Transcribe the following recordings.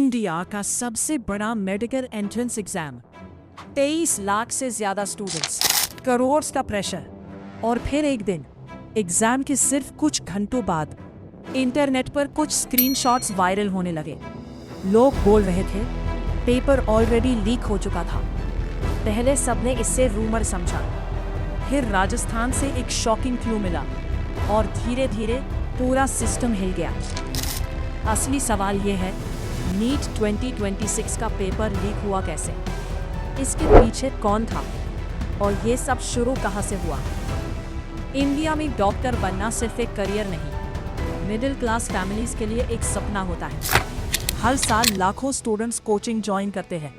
India का सबसे बड़ा मेडिकल एंट्रेंस एग्जाम, 23 लाख से ज्यादा स्टूडेंट्स, करोड़ का प्रेशर। और फिर एक दिन एग्जाम के सिर्फ कुछ घंटों बाद इंटरनेट पर कुछ स्क्रीनशॉट्स वायरल होने लगे। लोग बोल रहे थे पेपर ऑलरेडी लीक हो चुका था। पहले सबने इससे रूमर समझा, फिर राजस्थान से एक शॉकिंग क्लू मिला और धीरे धीरे पूरा सिस्टम हिल गया। असली सवाल ये है, नीट 2026 का पेपर लीक हुआ कैसे? इसके पीछे कौन था? और ये सब शुरू कहाँ से हुआ? इंडिया में डॉक्टर बनना सिर्फ एक करियर नहीं, मिडिल क्लास फैमिलीज के लिए एक सपना होता है। हर साल लाखों स्टूडेंट्स कोचिंग ज्वाइन करते हैं।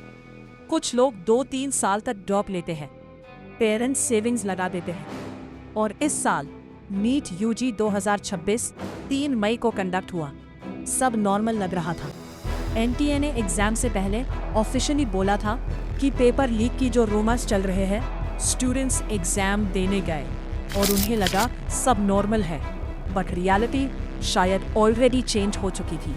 कुछ लोग 2-3 साल तक ड्रॉप लेते हैं, पेरेंट्स सेविंग्स लगा देते हैं। और इस साल नीट यूजी 2026 3 मई को कंडक्ट हुआ। सब नॉर्मल लग रहा था। एनटीए ने एग्जाम से पहले ऑफिशियली बोला था कि पेपर लीक की जो रूमर्स चल रहे हैं, स्टूडेंट्स एग्जाम देने गए और उन्हें लगा सब नॉर्मल है, बट रियलिटी शायद ऑलरेडी चेंज हो चुकी थी।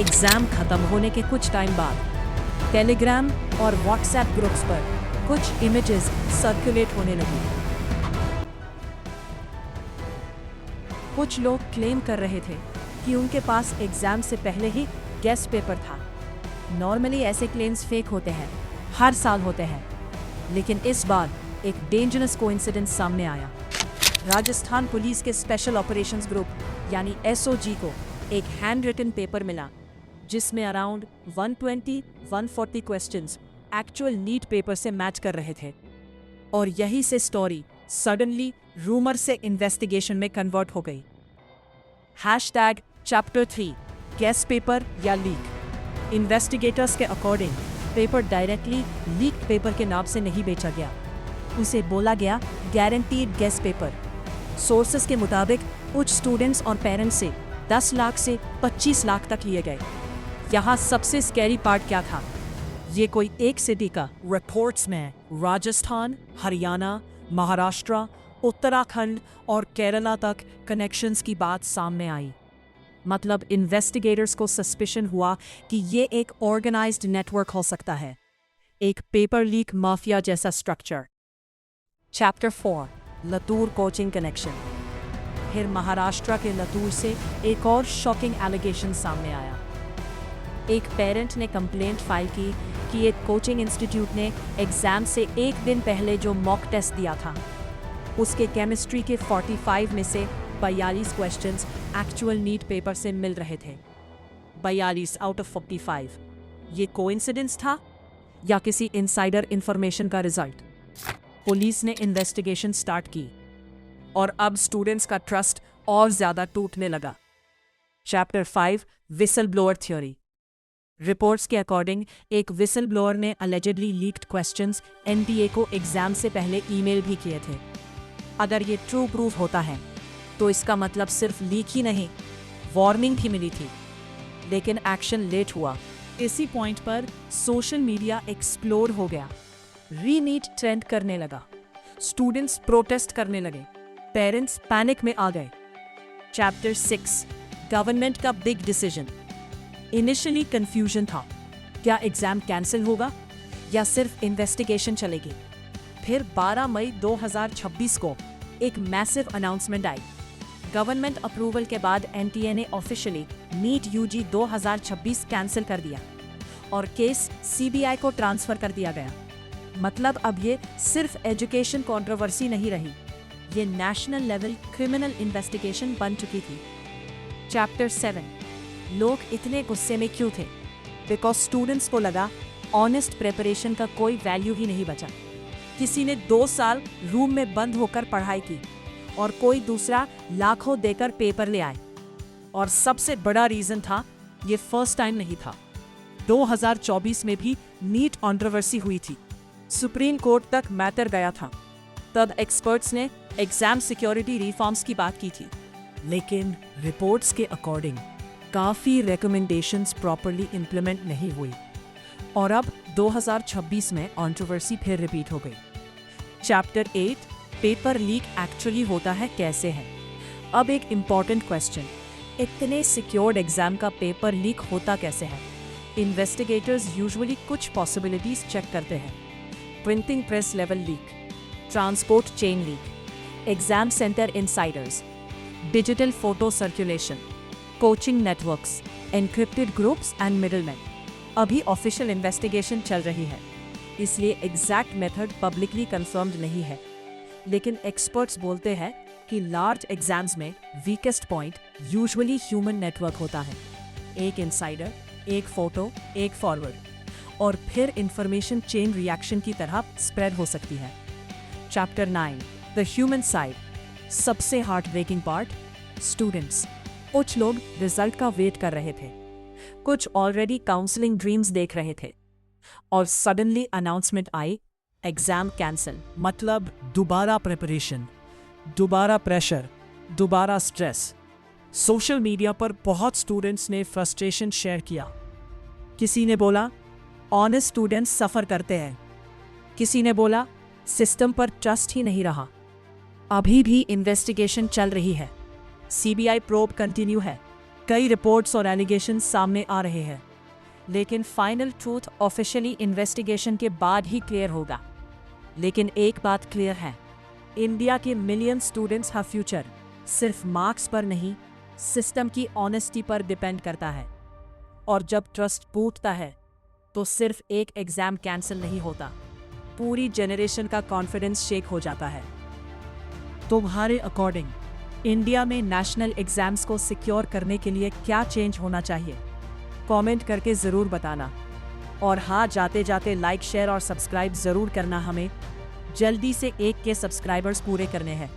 एग्जाम खत्म होने के कुछ टाइम बाद टेलीग्राम और व्हाट्सएप ग्रुप्स पर कुछ इमेजेस सर्कुलेट होने लगी। कुछ लोग क्लेम कर रहे थे कि उनके पास एग्जाम से पहले ही गेस्ट पेपर था। नॉर्मली ऐसे क्लेम्स फेक होते हैं, हर साल होते हैं, लेकिन इस बार एक डेंजरस कोइंसिडेंस सामने आया। राजस्थान पुलिस के स्पेशल ऑपरेशंस ग्रुप यानी एसओजी को एक हैंड रिटन पेपर मिला जिसमें around 120-140 questions actual NEET paper से मैच कर रहे थे। और यही से स्टोरी सडनली रूमर से इन्वेस्टिगेशन में कन्वर्ट हो गई। #Chapter 3 गेस्ट पेपर या लीक। इन्वेस्टिगेटर्स के according paper directly leak paper के नाम से नहीं बेचा गया, उसे बोला गया गारंटीड गेस्ट पेपर। सोर्सेस के मुताबिक कुछ स्टूडेंट्स और पेरेंट्स से 10 लाख से 25 लाख तक लिए गए। यहाँ सबसे स्कैरी पार्ट क्या था? ये कोई एक सिटी का रिपोर्ट्स में राजस्थान, हरियाणा, महाराष्ट्र, उत्तराखंड और केरला तक कनेक्शंस की बात सामने आई। मतलब इन्वेस्टिगेटर्स को सस्पिशन हुआ कि ये एक ऑर्गेनाइज्ड नेटवर्क हो सकता है, एक पेपर लीक माफिया जैसा structure. Chapter 4 Latur coaching connection. फिर महाराष्ट्र के लतूर से एक और शॉकिंग एलिगेशन सामने आया। एक पेरेंट ने कंप्लेंट फाइल की कि एक कोचिंग इंस्टीट्यूट ने एग्जाम से एक दिन पहले जो मॉक टेस्ट दिया था, उसके केमिस्ट्री के 45 में से 42 क्वेश्चंस एक्चुअल नीट पेपर से मिल रहे थे। 42 आउट ऑफ 45। ये कोइंसिडेंस था या किसी इनसाइडर इंफॉर्मेशन का रिजल्ट? पुलिस ने इन्वेस्टिगेशन स्टार्ट की और अब स्टूडेंट्स का ट्रस्ट और ज्यादा टूटने लगा। Chapter 5 whistle blower theory. Reports के अकॉर्डिंग एक विसल ब्लोअर ने अलेजेडली लीक्ड क्वेश्चंस एनटीए को एग्जाम से पहले ईमेल भी किए थे। अगर ये ट्रू प्रूफ होता है तो इसका मतलब सिर्फ लीक ही नहीं, वार्निंग भी मिली थी, लेकिन एक्शन लेट हुआ। इसी पॉइंट पर सोशल मीडिया एक्सप्लोर हो गया, रीनीट ट्रेंड करने लगा, स्टूडेंट्स प्रोटेस्ट करने लगे, पेरेंट्स पैनिक में आ गए। चैप्टर 6 गवर्नमेंट का बिग डिसीजन। इनिशियली कंफ्यूजन था, क्या एग्जाम कैंसिल होगा या सिर्फ इन्वेस्टिगेशन चलेगी? फिर 12 मई 2026 को एक मैसिव अनाउंसमेंट आई। गवर्नमेंट अप्रूवल के बाद एनटीए ने ऑफिशियली नीट यूजी 2026 कैंसिल कर दिया और केस सीबीआई को ट्रांसफर कर दिया गया। मतलब अब ये सिर्फ एजुकेशन कंट्रोवर्सी नहीं रही, ये नेशनल लेवल क्रिमिनल इन्वेस्टिगेशन बन चुकी थी। चैप्टर 7 लोग इतने गुस्से में क्यों थे? बिकॉज स्टूडेंट्स को लगा ऑनेस्ट प्रिपरेशन का कोई वैल्यू ही नहीं बचा। किसी ने 2 साल रूम में बंद होकर पढ़ाई की और कोई दूसरा लाखों देकर पेपर ले आए। और सबसे बड़ा रीजन था, ये फर्स्ट टाइम नहीं था। 2024 में भी नीट कंट्रोवर्सी हुई थी, सुप्रीम कोर्ट तक मैटर गया था। तब एक्सपर्ट्स ने एग्जाम सिक्योरिटी रिफॉर्म्स की बात की थी, लेकिन रिपोर्ट्स के अकॉर्डिंग काफ़ी रिकमेंडेशंस प्रॉपरली इम्प्लीमेंट नहीं हुई और अब 2026 में कंट्रोवर्सी फिर रिपीट हो गई। चैप्टर 8 पेपर लीक एक्चुअली होता है कैसे है। अब एक इम्पॉर्टेंट क्वेश्चन, इतने सिक्योर्ड एग्जाम का पेपर लीक होता कैसे है? इन्वेस्टिगेटर्स यूजुअली कुछ पॉसिबिलिटीज चेक करते हैं। Printing press level leak, transport chain leak, exam centre Insiders, digital photo circulation, coaching networks, encrypted groups and middleman. अभी ऑफिशियल इन्वेस्टिगेशन चल रही है, इसलिए एग्जैक्ट मेथड पब्लिकली कंफर्म्ड नहीं है। लेकिन एक्सपर्ट्स बोलते हैं कि लार्ज एग्जाम्स में weakest point usually human network होता है। एक इनसाइडर, एक फोटो, एक फॉरवर्ड, और फिर इंफॉर्मेशन चेन रिएक्शन की तरह स्प्रेड हो सकती है। Chapter 9, the human side. सबसे हार्ट ब्रेकिंग पार्ट, स्टूडेंट्स। कुछ लोग रिजल्ट का वेट कर रहे थे, कुछ ऑलरेडी काउंसलिंग ड्रीम्स देख रहे थे, और सडनली अनाउंसमेंट आई, एग्जाम कैंसिल। मतलब दोबारा प्रिपरेशन, दोबारा प्रेशर, दोबारा स्ट्रेस। सोशल मीडिया पर बहुत स्टूडेंट्स ने फ्रस्ट्रेशन शेयर किया। किसी ने बोला ऑनेस्ट स्टूडेंट्स सफ़र करते हैं, किसी ने बोला सिस्टम पर ट्रस्ट ही नहीं रहा। अभी भी इन्वेस्टिगेशन चल रही है, सीबीआई प्रोब कंटिन्यू है, कई रिपोर्ट्स और एलिगेशंस सामने आ रहे हैं, लेकिन फाइनल ट्रूथ ऑफिशियली इन्वेस्टिगेशन के बाद ही क्लियर होगा। लेकिन एक बात क्लियर है, इंडिया के मिलियन स्टूडेंट्स का फ्यूचर सिर्फ मार्क्स पर नहीं, सिस्टम की ऑनेस्टी पर डिपेंड करता है। और जब ट्रस्ट टूटता है तो सिर्फ एक एग्जाम कैंसिल नहीं होता, पूरी जेनरेशन का कॉन्फिडेंस शेक हो जाता है। तुम्हारे अकॉर्डिंग इंडिया में नेशनल एग्जाम्स को सिक्योर करने के लिए क्या चेंज होना चाहिए? कमेंट करके ज़रूर बताना। और हाँ, जाते जाते लाइक, शेयर और सब्सक्राइब ज़रूर करना। हमें जल्दी से 1 के सब्सक्राइबर्स पूरे करने हैं।